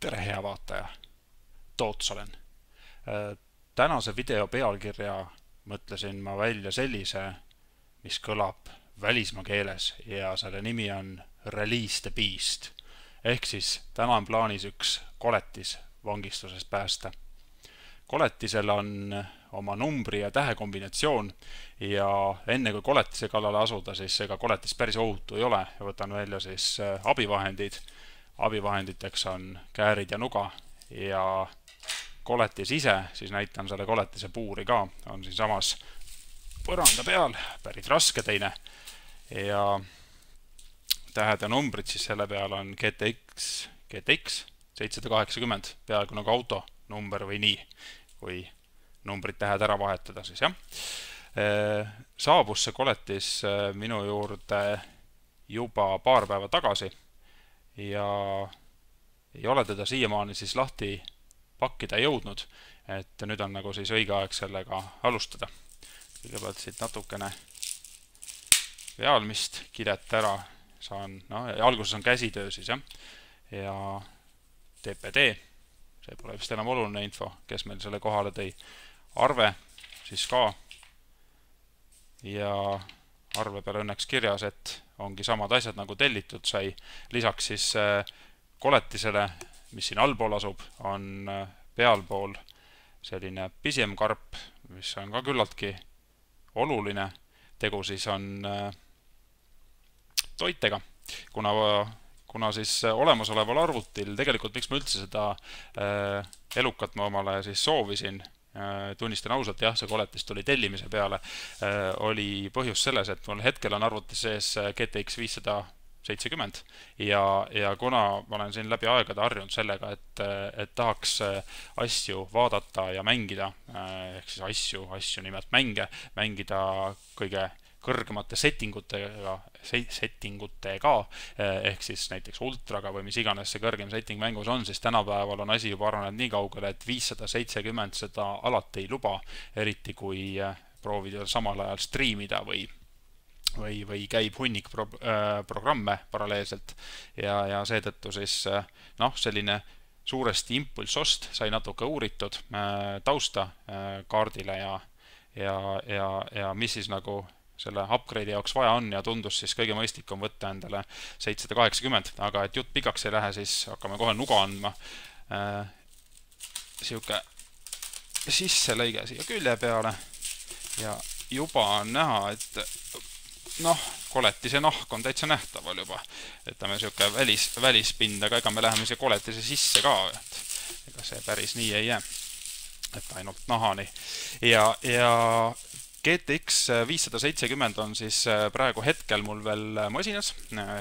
Tere, hea vaataja! Toots olen. Tänase video pealkirja mõtlesin ma välja sellise, mis kõlab välismaa keeles ja selle nimi on Release the Beast. Ehk siis täna on plaanis üks koletis vangistusest päästa. Koletisel on oma numbri ja tähe kombinatsioon ja enne kui koletise kallale asuda, siis ega koletis päris ohutu ei ole ja võtan välja siis abivahendid. Abivahenditeks on käärid ja nuga ja koletis ise, siis näitan selle koletise puuri ka, on siin samas põranda peal, päris raske teine ja tähed ja numbrid siis selle peal on GTX 780, peaaegu nagu auto number või nii, kui numbrid tähed ära vahetada siis jah. Saabus see koletis minu juurde juba paar päeva tagasi ja ei ole teda siiamaani siis lahti pakkida jõudnud, et nüüd on nagu siis õige aeg sellega alustada. Kõigepealt siit natukene vealmist kidet ära saan, ja alguses on käsitöö siis jah, ja TPD, see pole vist enam oluline info, kes meil selle kohale tõi, arve siis ka ja arve peale õnneks kirjas, et ongi samad asjad nagu tellitud sai. Lisaks siis koletisele, mis siin allpool asub, on pealpool selline pisem karp, mis on ka küllaltki oluline. Tegu siis on toitega, kuna siis olemasoleval arvutil, tegelikult miks ma üldse seda elukat ma omale siis soovisin, tunnistan ausalt, jah, see koletis tuli tellimise peale, oli põhjus selles, et mul hetkel on arvutis sees GTX 570 ja kuna ma olen siin läbi aegade harjunud sellega, et tahaks asju vaadata ja mängida, ehk siis asju nimelt mängida kõige kõrgemate settingutega, ehk siis näiteks ultraga või mis iganes see kõrgem setting mängus on, siis tänapäeval on asi juba arenenud nii kaugele, et 570 seda alati ei luba, eriti kui proovida samal ajal striimida või käib hunnik programme paralleelselt ja seetõttu siis selline suuresti impulsost sai natuke uuritud tausta kaardile ja mis siis nagu selle upgrade'i jaoks vaja on ja tundus siis kõige mõistlikum võtta endale 780, aga et jutt pikaks ei lähe, siis hakkame kohe nuga andma. Siuke sisselõige siia külje peale ja juba on näha, et koletise nahk on täitsa nähtaval juba. Võtame siuke välispind, aga ega me läheme siia koletise sisse ka, et ega see päris nii ei jää, et ainult nahani. Ja GTX 570 on siis praegu hetkel mul veel masinas,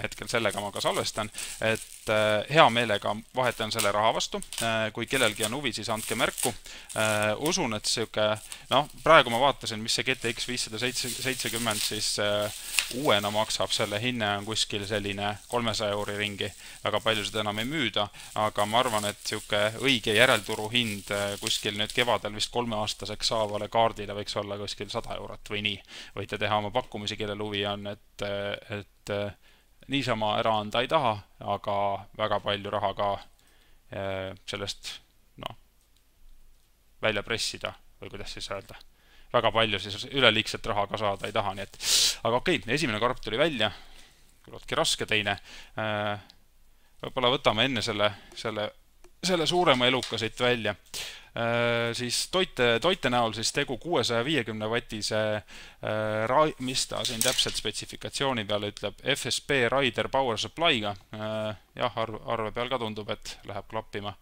hetkel sellega ma ka salvestan, et hea meelega vahetan selle raha vastu, kui kellelgi on huvi, siis andke märku. Usun, et praegu ma vaatasin, mis see GTX 570 siis uuena maksab, selle hinne on kuskil selline 300 € ringi, väga palju seda enam ei müüda, aga ma arvan, et õige järelturu hind kuskil nüüd kevadel vist 3-aastaseks saavale kaardile võiks olla kuskil 100 € või nii. Võite teha oma pakkumisi, kellel huvi on, et niisama ära anda ei taha, aga väga palju raha ka sellest välja pressida või kuidas siis öelda. Väga palju siis üleliigset raha ka saada ei taha, nii et aga okei, esimene karp tuli välja, küllaltki raske teine. Võib-olla võtame enne selle suurema eluka siit välja. Siis toite näol siis tegu 650 wattise, mis ta siin täpselt spetsifikatsiooni peale ütleb, FSP Rider Power Supply'ga. Jah, arve peal ka tundub, et läheb klappima.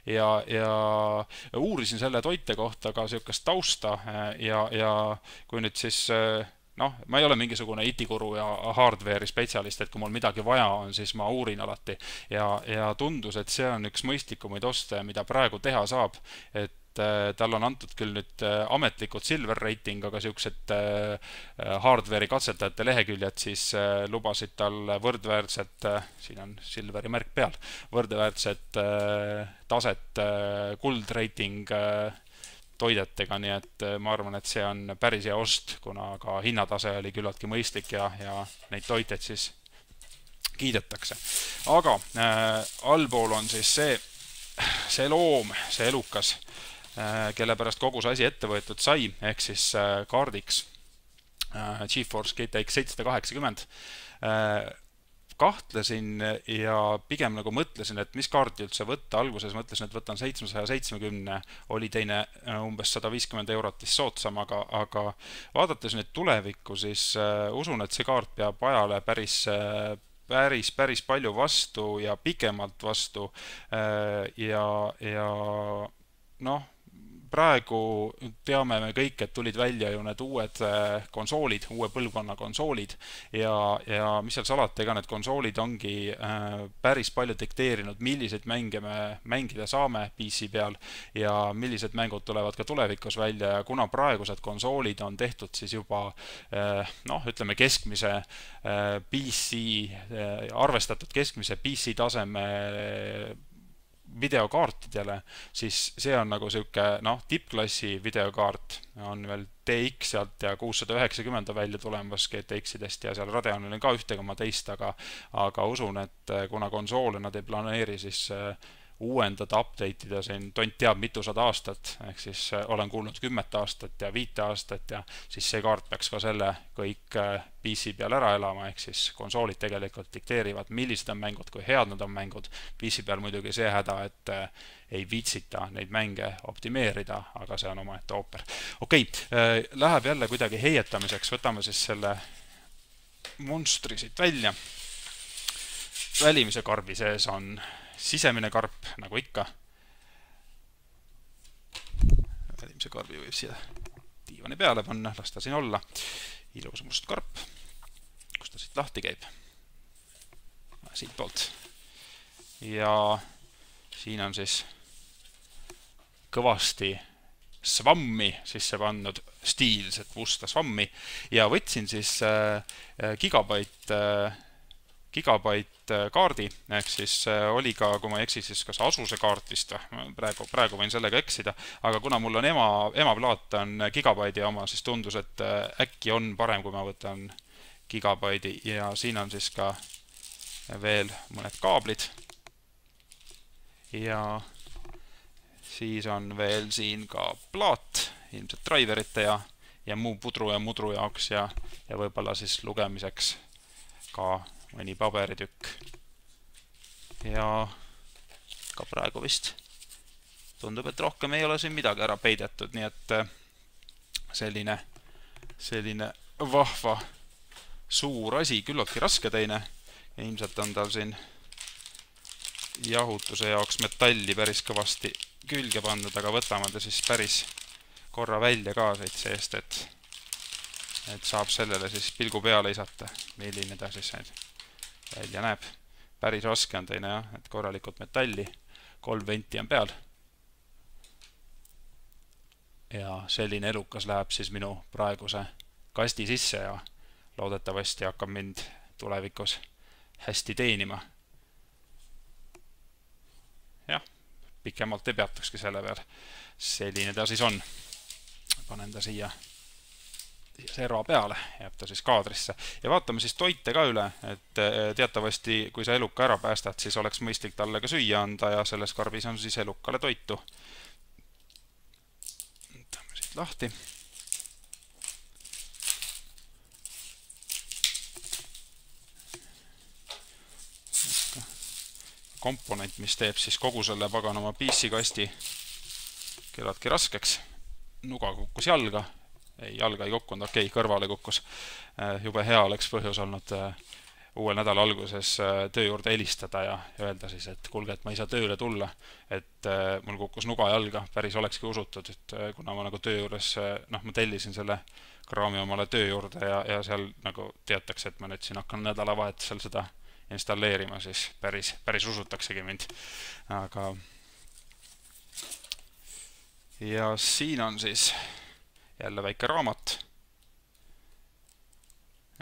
Ja uurisin selle toite kohta ka siukest tausta ja kui nüüd siis ma ei ole mingisugune IT-guru ja hardware'i spetsialist, et kui mul midagi vaja on, siis ma uurin alati ja tundus, et see on üks mõistlikumaid oste, mida praegu teha saab, et tal on antud küll nüüd ametlikud silver rating, aga siuksed hardware'i katsetajate leheküljed siis lubasid tal võrdväärset, siin on silveri märk peal, võrdväärset taset kuld rating toidetega, nii et ma arvan, et see on päris hea ost, kuna ka hinnatase oli küllaltki mõistlik ja neid toiteid siis kiidetakse. Aga allpool on siis see see loom, see elukas, kelle pärast kogu see asi ette võetud sai, ehk siis kaardiks GeForce GTX 780, kahtlesin ja pigem nagu mõtlesin, et mis kaarti üldse võtta. Alguses mõtlesin, et võtan 770, oli teine umbes 150 eurot vist soodsam, aga vaadates nüüd tulevikku, siis usun, et see kaart peab ajale päris palju vastu ja pikemalt vastu ja noh, praegu teame me kõik, et tulid välja ju need uued konsoolid, uue põlvkonna konsoolid ja mis seal salata, ega need konsoolid ongi päris palju dikteerinud, milliseid mänge me mängida saame PC peal ja millised mängud tulevad ka tulevikus välja ja kuna praegused konsoolid on tehtud siis juba ütleme keskmise PC, arvestatud keskmise PC taseme videokaartidele, siis see on nagu siuke, tippklassi videokaart on veel TX sealt ja 690 välja tulemas GTX-idest ja seal Radeonil on ka 1,2, aga usun, et kuna konsoole nad ei planeeri, siis uuendada, update'ida siin tont teab mitusada aastat, ehk siis olen kuulnud 10 aastat ja 5 aastat ja siis see kaart peaks ka selle kõik PC peal ära elama, ehk siis konsoolid tegelikult dikteerivad, millised on mängud, kui head nad on mängud. PC peal muidugi see häda, et ei viitsita neid mänge optimeerida, aga see on omaette ooper. Okei, läheb jälle kuidagi heietamiseks, võtame siis selle monstri siit välja. Välimise karbi sees on sisemine karp, nagu ikka. Välimise karbi võib siia diivani peale panna, las ta siin olla. Ilus must karp, kus ta siit lahti käib. Siit poolt. Ja siin on siis kõvasti svammi sisse pandud, stiilset musta svammi ja võtsin siis gigabait kaardi, ehk siis oli ka, kui ma ei eksi, siis kas Asuse kaart vist, praegu võin sellega eksida, aga kuna mul on ema plaat on gigabaidi oma, siis tundus, et äkki on parem, kui ma võtan gigabaidi ja siin on siis ka veel mõned kaablid ja siis on veel siin ka plaat, ilmselt driverite ja muu pudru ja mudru jaoks ja võib-olla siis lugemiseks ka mõni paberitükk ja ka praegu vist tundub, et rohkem ei ole siin midagi ära peidetud, nii et selline vahva suur asi, küllaltki raske teine ja ilmselt on tal siin jahutuse jaoks metalli päris kõvasti külge pandud, aga võtame ta siis päris korra välja ka siit seest, et saab sellele siis pilgu peale isata, milline ta siis välja näeb. Päris raske on teine jah, et korralikult metalli, 3 venti on peal. Ja selline elukas läheb siis minu praeguse kasti sisse ja loodetavasti hakkab mind tulevikus hästi teenima. Jah, pikemalt ei peatukski selle peal. Selline ta siis on. Panen ta siia serva peale, jääb ta siis kaadrisse ja vaatame siis toite ka üle, et teatavasti kui sa eluka ära päästad, siis oleks mõistlik talle ka süüa anda ja selles karbis on siis elukale toitu. Võtame siit lahti. Komponent, mis teeb siis kogu selle paganama PC-kasti küllaltki raskeks. Nuga kukkus jalga. Ei, jalga ei kukkunud, okei, kõrvale kukkus. Jube hea oleks põhjus olnud uuel nädala alguses töö juurde helistada ja öelda siis, et kuulge, et ma ei saa tööle tulla, et mul kukkus nuga jalga, päris olekski usutud, et kuna ma nagu töö juures, ma tellisin selle kraami omale töö juurde ja seal nagu teatakse, et ma nüüd siin hakkan nädalavahetusel seda installeerima, siis päris usutaksegi mind. Aga ja siin on siis jälle väike raamat.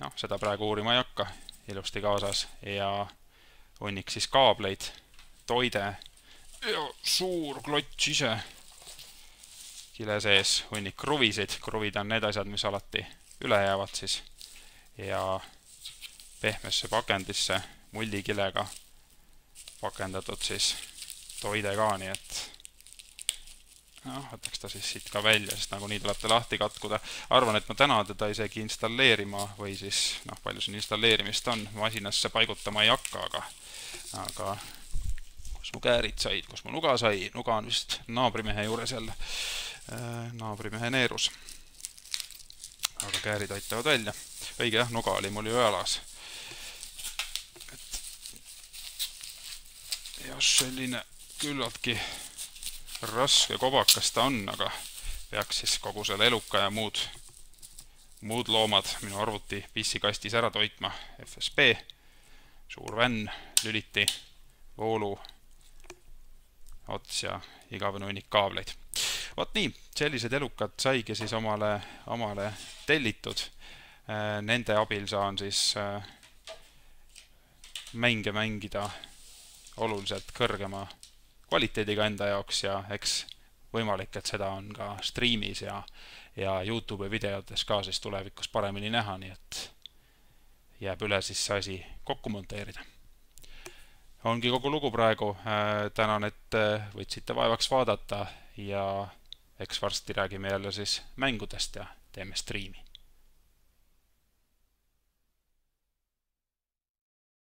Ja, seda praegu uurima ei hakka, ilusti kaasas ja hunnik siis kaableid, toide ja suur klots ise. Kile sees hunnik kruvisid, kruvid on need asjad, mis alati üle jäävad siis ja pehmesse pakendisse mullikilega pakendatud siis toide ka, nii et võtaks ta siis siit ka välja, sest nagu nii tuleb ta lahti katkuda. Arvan, et ma täna teda isegi installeerima või siis, palju siin installeerimist on, masinasse paigutama ei hakka, aga kus mu käärid said, kus mu nuga sai, nuga on vist naabrimehe juures jälle, naabrimehe neerus. Aga käärid aitavad välja. Õige jah, nuga oli mul ju jalas. Ja selline küllaltki raske kobakas ta on, aga peaks siis kogu selle eluka ja muud loomad minu arvuti pissikastis ära toitma. FSB, suur vänn, lüliti, voolu, ots ja igavene hunnik kaableid. Vot nii, sellised elukad saigi siis omale tellitud. Nende abil saan siis mänge mängida oluliselt kõrgema kvaliteediga enda jaoks ja eks võimalik, et seda on ka streamis ja YouTube videotes ka siis tulevikus paremini näha, nii et jääb üle siis see asi kokku monteerida. Ongi kogu lugu praegu. Tänan, et võtsite vaevaks vaadata ja eks varsti räägime jälle siis mängudest ja teeme streami.